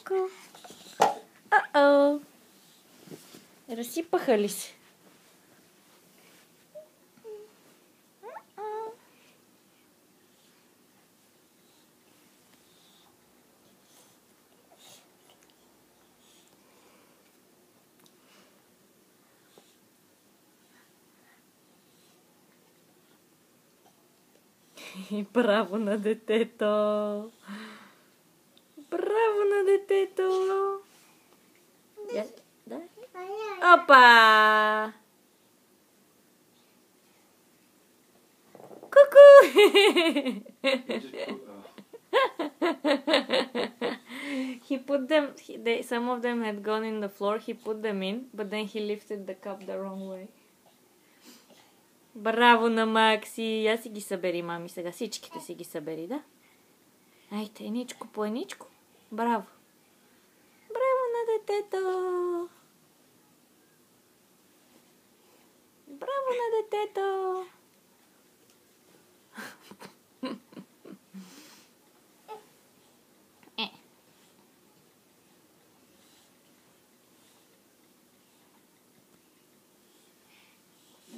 Ку-ку. А-о. Разсипаха ли се? И браво на детето! Браво на детето! Да? Опа! Ку-ку! He put them, some of them had gone in the floor, he put them in, but then he lifted the cup the wrong way. Браво на Макси! Я си ги събери, мами, сега. Всичките си ги събери, да? Айде, еничко по еничко. Браво! Браво на детето! Браво на детето!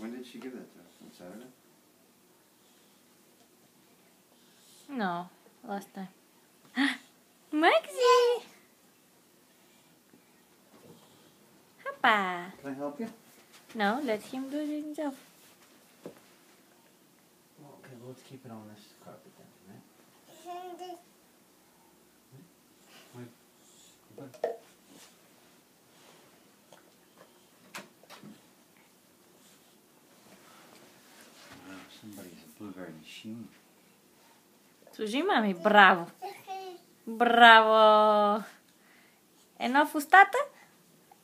When did she give that to us? On Saturday? No, last time. Maxi! Hoppa! Can I help you? No, let him do it himself. Okay, well, let's keep it on this carpet then, right? Wait. Okay. Wow, somebody's a blueberry machine. Служи, мами, браво! Браво! Едно в устата,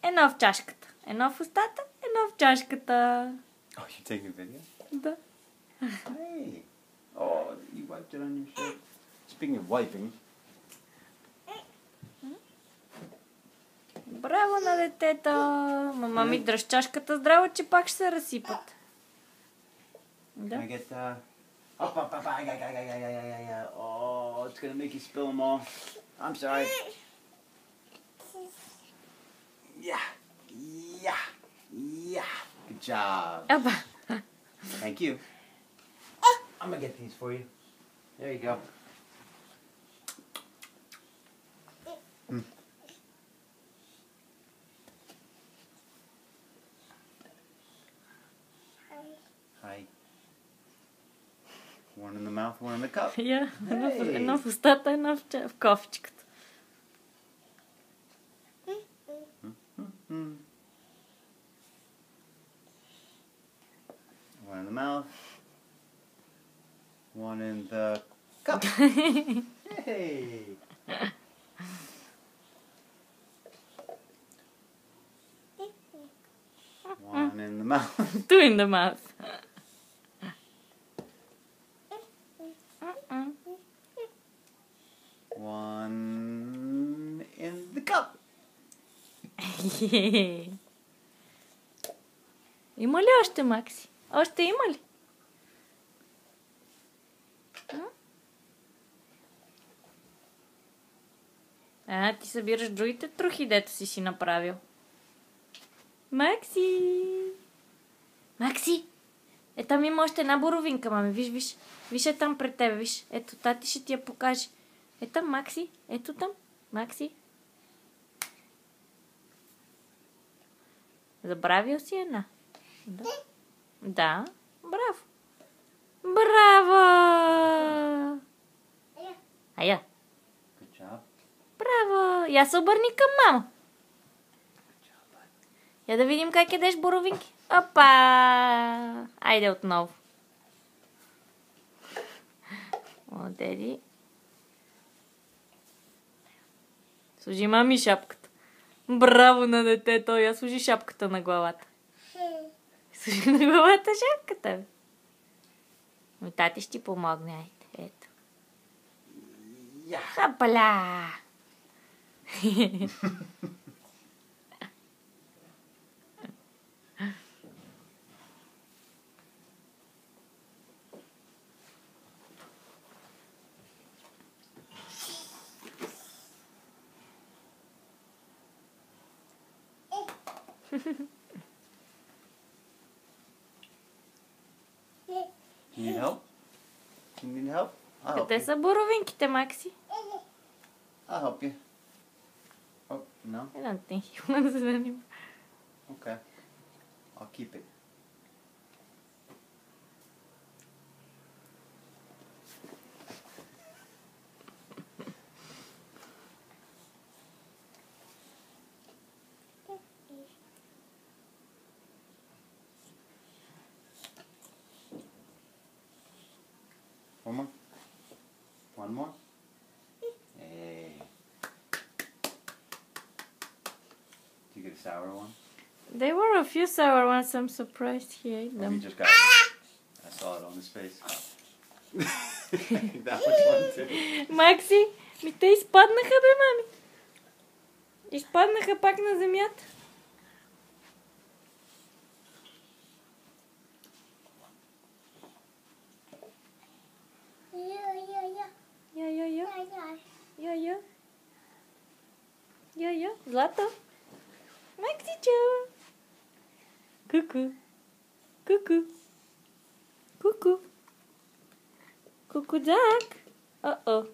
едно в чашката. Едно в устата, едно в чашката. Oh, you're taking a video? Да. Hey! Oh, you wiped it on your shirt. Speaking of wiping, Браво на детето! Мама ми дръж чашката здраво, че пак ще се разсипат. can Да. I get up, up, up, yeah. Oh, it's gonna make you spill them all. I'm sorry. Yeah, yeah, yeah. Good job. Опа! Thank you. I'm gonna get these for you. There you go. Hi. One in the mouth, one in the cup. Я, едно в устата, едно в кофичката. One in the mouth, one in the cup. Hey! One in the mouth. Two in the mouth. One in the cup. Има ли още, Макси? Още има ли? Ти събираш другите трохи, дето си направил. Макси! Макси! Там има още една боровинка, мами. Виж. Виж там пред тебе, виж. Ето, тати ще ти я покаже. Там, Макси. Ето там. Макси. Забравил си една. Да. Да. Браво. Браво! Ая. Good job. Браво! Я се обърни към мама. Я да видим как ядеш боровинки. Опа! Айде отново. О, деди. Служи мами шапката. Браво на детето! Я служи шапката на главата. Служи на главата шапката. Тати ще ти помогне. Айде, ето. Хапаля! You need help? You need help? I'll help Къде you. са боровинките, Макси? I'll help you. Oh, no? I don't think he wants it anymore. Okay. I'll keep it. One more? One more? Hey. Did you get a sour one? There were a few sour ones. I'm surprised he ate Or you them. just got one? I saw it on his face. That was one too. Макси, ми те изпаднаха, бе, мами. Изпаднаха пак на земята. Йо-йо. Злато. Максичо. Ку-ку. Ку-ку. Ку-ку. Ку-ку, Джак. Uh-oh.